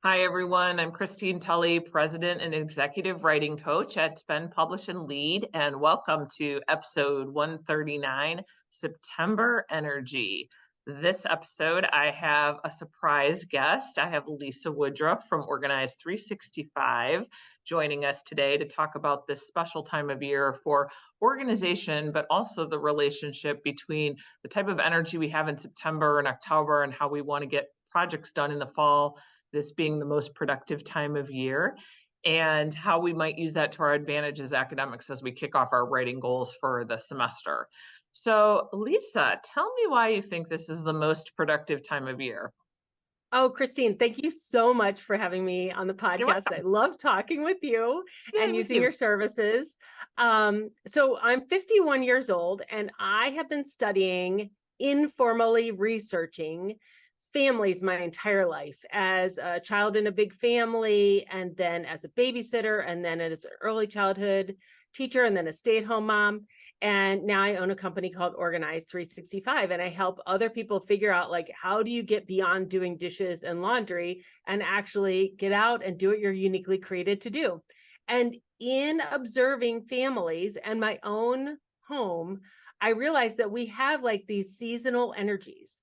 Hi, everyone. I'm Christine Tulley, President and Executive Writing Coach at Spend, Publish, and Lead, and welcome to episode 139, September Energy. This episode, I have a surprise guest. I have Lisa Woodruff from Organize 365 joining us today to talk about this special time of year for organization, but also the relationship between the type of energy we have in September and October and how we want to get projects done in the fall, this being the most productive time of year, and how we might use that to our advantage as academics as we kick off our writing goals for the semester. So, Lisa, tell me why you think this is the most productive time of year. Oh, Christine, thank you so much for having me on the You're podcast. I welcome. love talking with you Yay, and me using too. your services. So I'm 51 years old, and I have been studying, informally researching families my entire life as a child in a big family, and then as a babysitter, and then as an early childhood teacher, and then a stay-at-home mom. And now I own a company called Organize 365, and I help other people figure out, like, how do you get beyond doing dishes and laundry and actually get out and do what you're uniquely created to do. And in observing families and my own home, I realized that we have like these seasonal energies.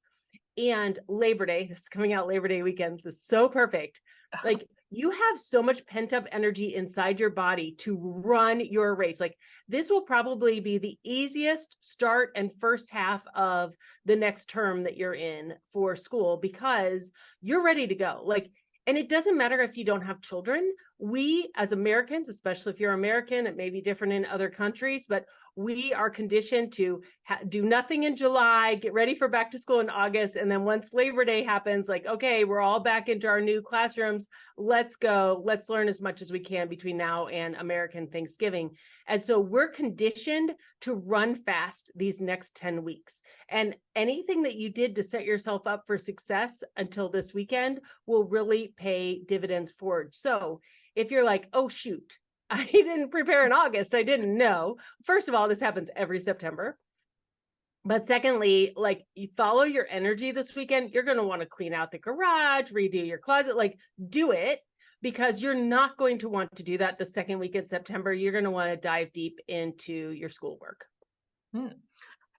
And Labor Day, this is coming out Labor Day weekend, this is so perfect. Like, you have so much pent up energy inside your body to run your race. Like, this will probably be the easiest start and first half of the next term that you're in for school because you're ready to go. Like, and it doesn't matter if you don't have children. We as Americans, especially if you're American, it may be different in other countries, but we are conditioned to do nothing in July, get ready for back to school in August. And then once Labor Day happens, like, okay, we're all back into our new classrooms. Let's go. Let's learn as much as we can between now and American Thanksgiving. And so we're conditioned to run fast these next 10 weeks. And anything that you did to set yourself up for success until this weekend will really pay dividends forward. So if you're like, oh, shoot, I didn't prepare in August, I didn't know. First of all, this happens every September. But secondly, like, you follow your energy this weekend, you're going to want to clean out the garage, redo your closet, like, do it, because you're not going to want to do that the second week in September. You're going to want to dive deep into your schoolwork. Hmm.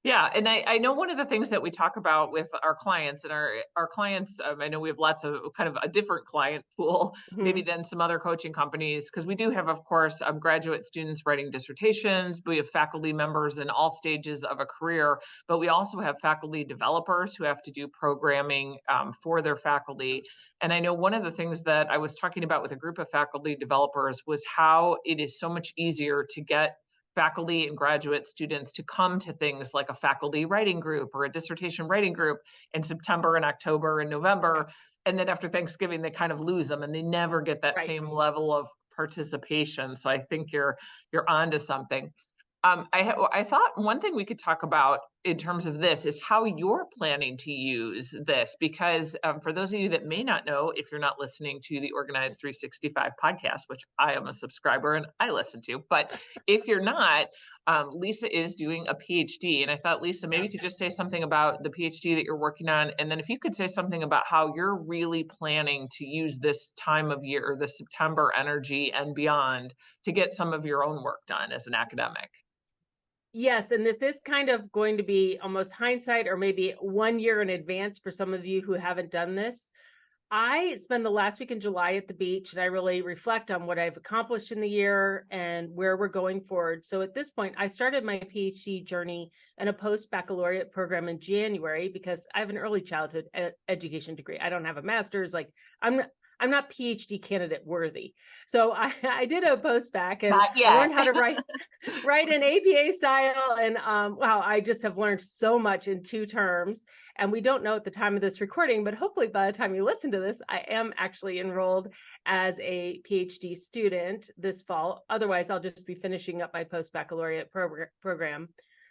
Yeah, and I know one of the things that we talk about with our clients and our clients, I know we have lots of kind of a different client pool, maybe Mm-hmm. than some other coaching companies, because we do have, of course, graduate students writing dissertations. We have faculty members in all stages of a career, but we also have faculty developers who have to do programming for their faculty. And I know one of the things that I was talking about with a group of faculty developers was how it is so much easier to get faculty and graduate students to come to things like a faculty writing group or a dissertation writing group in September and October and November. And then after Thanksgiving, they kind of lose them and they never get that Right. same level of participation. So I think you're onto something. I thought one thing we could talk about in terms of this is how you're planning to use this, because for those of you that may not know, if you're not listening to the Organized 365 podcast, which I am a subscriber and I listen to, but if you're not, Lisa is doing a PhD. And I thought, Lisa, maybe you could just say something about the PhD that you're working on. And then if you could say something about how you're really planning to use this time of year, the September energy and beyond, to get some of your own work done as an academic. Yes, and this is kind of going to be almost hindsight, or maybe 1 year in advance for some of you who haven't done this. I spend the last week in July at the beach, and I really reflect on what I've accomplished in the year and where we're going forward. So at this point, I started my PhD journey in a post-baccalaureate program in January because I have an early childhood education degree. I don't have a master's. Like, I'm not PhD candidate worthy. So I did a post-bac, and Not I learned yet. how to write in APA style. And wow, I just have learned so much in 2 terms. And we don't know at the time of this recording, but hopefully by the time you listen to this, I am actually enrolled as a PhD student this fall. Otherwise, I'll just be finishing up my post-baccalaureate program.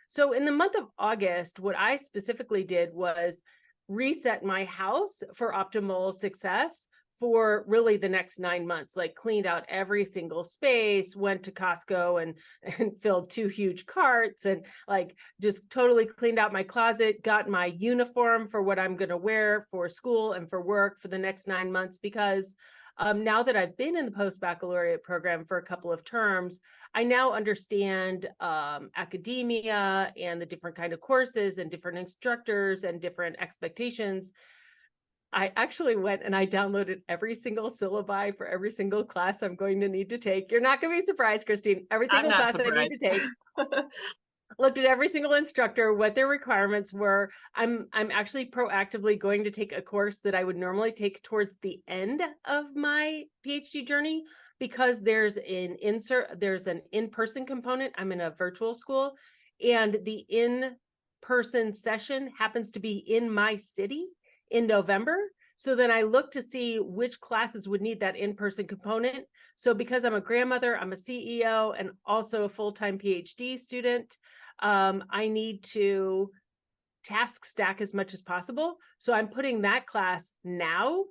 So in the month of August, what I specifically did was reset my house for optimal success for really the next 9 months. Like, cleaned out every single space, went to Costco and filled 2 huge carts, and like just totally cleaned out my closet, got my uniform for what I'm going to wear for school and for work for the next 9 months, because Now that I've been in the post-baccalaureate program for a couple of terms, I now understand academia and the different kind of courses and different instructors and different expectations. I actually went and I downloaded every single syllabi for every single class I'm going to need to take. You're not going to be surprised, Christine. Every single class I need to take. Looked at every single instructor, what their requirements were. I'm actually proactively going to take a course that I would normally take towards the end of my PhD journey, because there's an in-person component. I'm in a virtual school, and the in-person session happens to be in my city in November. So then I look to see which classes would need that in-person component. So because I'm a grandmother, I'm a CEO, and also a full-time PhD student, I need to task stack as much as possible. So I'm putting that class now,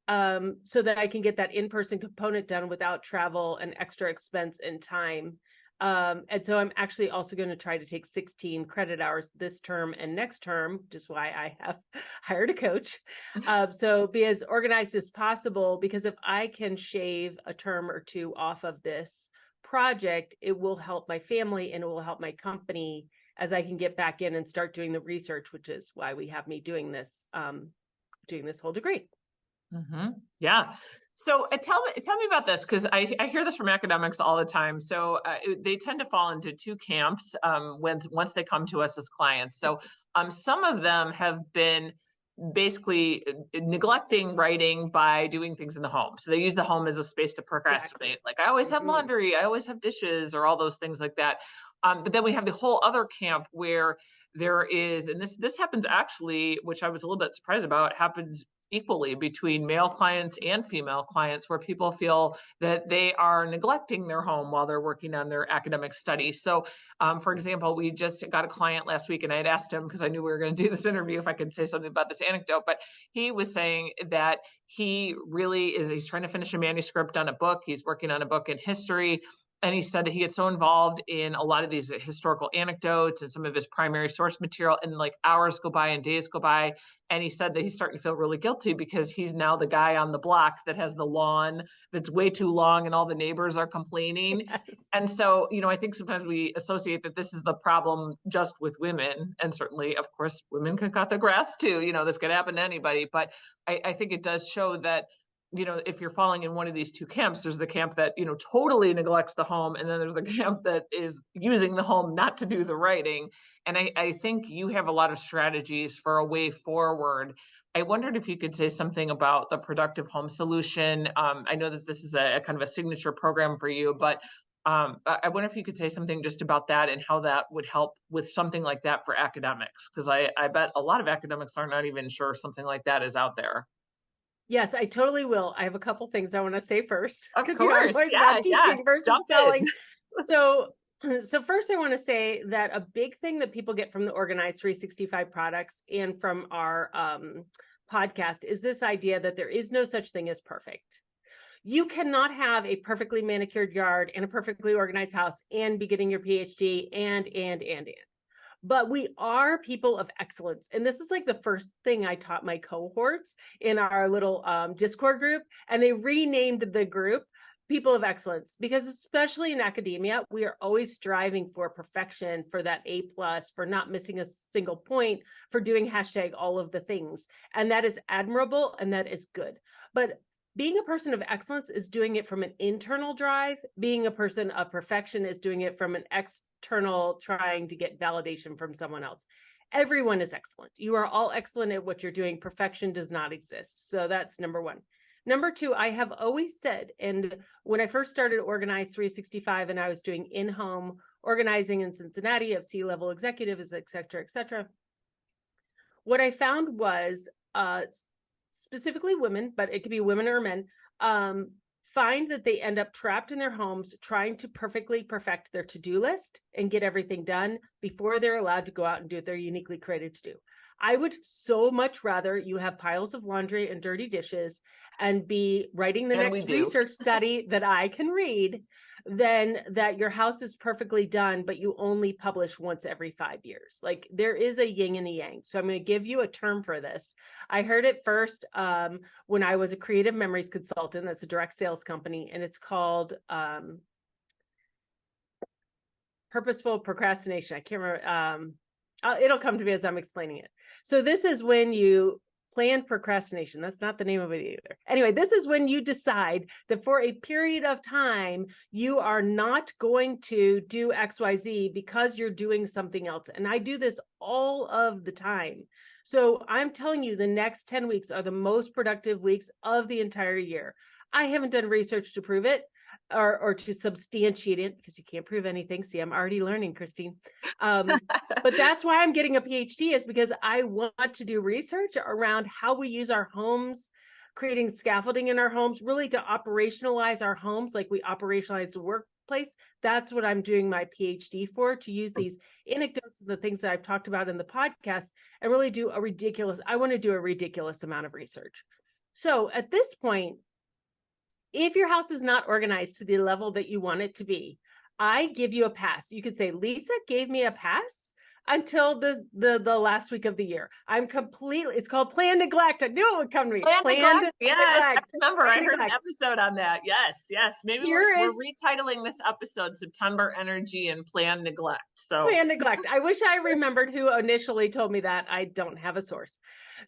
so that I can get that in-person component done without travel and extra expense and time. And so I'm actually also going to try to take 16 credit hours this term and next term, which is why I have hired a coach. So be as organized as possible, because if I can shave a term or two off of this project, it will help my family and it will help my company as I can get back in and start doing the research, which is why we have me doing this whole degree. Mm-hmm. Yeah. So tell me about this, because I hear this from academics all the time. So they tend to fall into two camps once they come to us as clients. So some of them have been basically neglecting writing by doing things in the home. So they use the home as a space to procrastinate. Exactly. Like, I always have laundry, I always have dishes, or all those things like that. But then we have the whole other camp where there is, and this happens actually, which I was a little bit surprised about, happens equally between male clients and female clients, where people feel that they are neglecting their home while they're working on their academic studies. So, for example, we just got a client last week, and I had asked him, because I knew we were going to do this interview, if I could say something about this anecdote, but he was saying that he's trying to finish a manuscript on a book. He's working on a book in history. And he said that he gets so involved in a lot of these historical anecdotes and some of his primary source material, and like hours go by and days go by. And he said that he's starting to feel really guilty because he's now the guy on the block that has the lawn that's way too long and all the neighbors are complaining. Yes. And so, I think sometimes we associate that this is the problem just with women. And certainly, of course, women can cut the grass too. This could happen to anybody. But I think it does show that, if you're falling in one of these two camps, there's the camp that, totally neglects the home. And then there's the camp that is using the home not to do the writing. And I think you have a lot of strategies for a way forward. I wondered if you could say something about the productive home solution. I know that this is a kind of a signature program for you, but I wonder if you could say something just about that and how that would help with something like that for academics, because I bet a lot of academics are not even sure something like that is out there. Yes, I totally will. I have a couple things I want to say first, because I'm always about teaching versus selling. So first I want to say that a big thing that people get from the Organized 365 products and from our podcast is this idea that there is no such thing as perfect. You cannot have a perfectly manicured yard and a perfectly organized house and be getting your PhD and. But we are people of excellence. And this is like the first thing I taught my cohorts in our little Discord group. And they renamed the group People of Excellence, because especially in academia, we are always striving for perfection, for that A+, for not missing a single point, for doing hashtag all of the things. And that is admirable and that is good. But being a person of excellence is doing it from an internal drive. Being a person of perfection is doing it from an external, trying to get validation from someone else. Everyone is excellent. You are all excellent at what you're doing. Perfection does not exist. So that's number one. Number two, I have always said, and when I first started Organized 365 and I was doing in-home organizing in Cincinnati of C-level executives, et cetera, what I found was specifically women, but it could be women or men, find that they end up trapped in their homes trying to perfectly perfect their to-do list and get everything done before they're allowed to go out and do what they're uniquely created to do. I would so much rather you have piles of laundry and dirty dishes and be writing the next research study that I can read than that your house is perfectly done, but you only publish once every 5 years. Like, there is a yin and a yang. So I'm going to give you a term for this. I heard it first when I was a creative memories consultant. That's a direct sales company, and it's called purposeful procrastination. I can't remember. It'll come to me as I'm explaining it. So this is when you plan procrastination. That's not the name of it either. Anyway, this is when you decide that for a period of time, you are not going to do XYZ because you're doing something else. And I do this all of the time. So I'm telling you, the next 10 weeks are the most productive weeks of the entire year. I haven't done research to prove it or to substantiate it, because you can't prove anything. See, I'm already learning, Christine. But that's why I'm getting a PhD, is because I want to do research around how we use our homes, creating scaffolding in our homes, really to operationalize our homes like we operationalize the workplace. That's what I'm doing my PhD for, to use these anecdotes and the things that I've talked about in the podcast and really do I want to do a ridiculous amount of research. So at this point, if your house is not organized to the level that you want it to be, I give you a pass. You could say, Lisa gave me a pass until the last week of the year. It's called plan neglect. I knew it would come to me. Plan neglect. Yeah, I remember. I heard an episode on that. Yes. Maybe we're retitling this episode September Energy and Plan Neglect. So plan neglect. I wish I remembered who initially told me that. I don't have a source.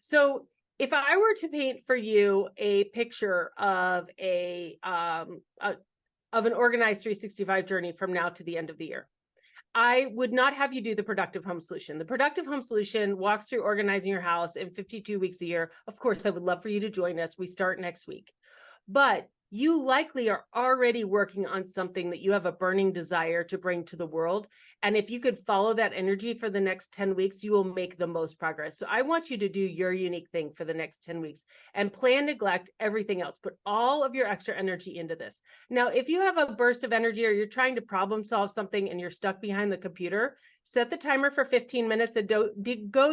So if I were to paint for you a picture of an organized 365 journey from now to the end of the year, I would not have you do the productive home solution. The productive home solution walks through organizing your house in 52 weeks a year. Of course, I would love for you to join us. We start next week. But you likely are already working on something that you have a burning desire to bring to the world. And if you could follow that energy for the next 10 weeks, you will make the most progress. So I want you to do your unique thing for the next 10 weeks and plan neglect everything else. Put all of your extra energy into this. Now, if you have a burst of energy or you're trying to problem solve something and you're stuck behind the computer, set the timer for 15 minutes and go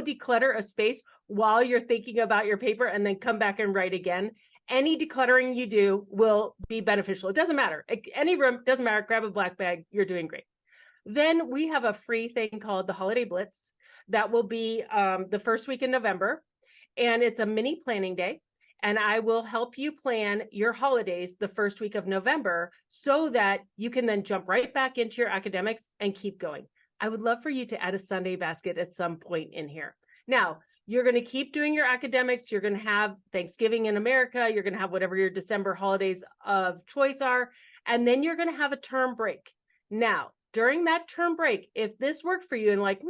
declutter a space while you're thinking about your paper, and then come back and write again. Any decluttering you do will be beneficial. It doesn't matter. Any room, doesn't matter. Grab a black bag. You're doing great. Then we have a free thing called the Holiday Blitz that will be the first week in November. And it's a mini planning day. And I will help you plan your holidays the first week of November so that you can then jump right back into your academics and keep going. I would love for you to add a Sunday basket at some point in here. Now, you're going to keep doing your academics. You're going to have Thanksgiving in America. You're going to have whatever your December holidays of choice are. And then you're going to have a term break. Now, during that term break, if this worked for you and like,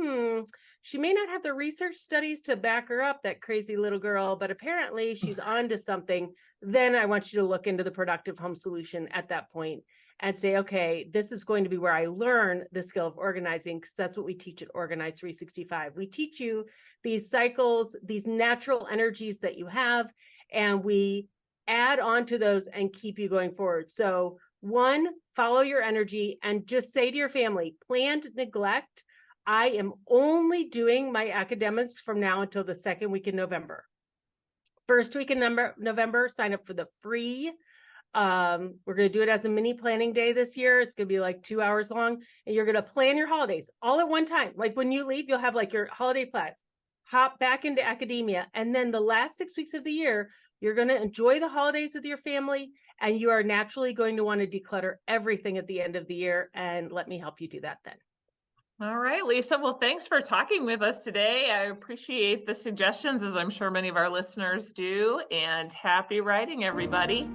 she may not have the research studies to back her up, that crazy little girl, but apparently she's on to something, then I want you to look into the productive home solution at that point and say, okay, this is going to be where I learn the skill of organizing, because that's what we teach at Organize 365. We teach you these cycles, these natural energies that you have, and we add on to those and keep you going forward. So 1, follow your energy and just say to your family, planned neglect. I am only doing my academics from now until the second week in November. First week in November, sign up for the free. We're going to do it as a mini planning day this year. It's going to be like 2 hours long, and you're going to plan your holidays all at one time. Like when you leave, you'll have like your holiday plan, hop back into academia. And then the last 6 weeks of the year, you're going to enjoy the holidays with your family, and you are naturally going to want to declutter everything at the end of the year. And let me help you do that then. All right, Lisa. Well, thanks for talking with us today. I appreciate the suggestions, as I'm sure many of our listeners do, and happy writing, everybody.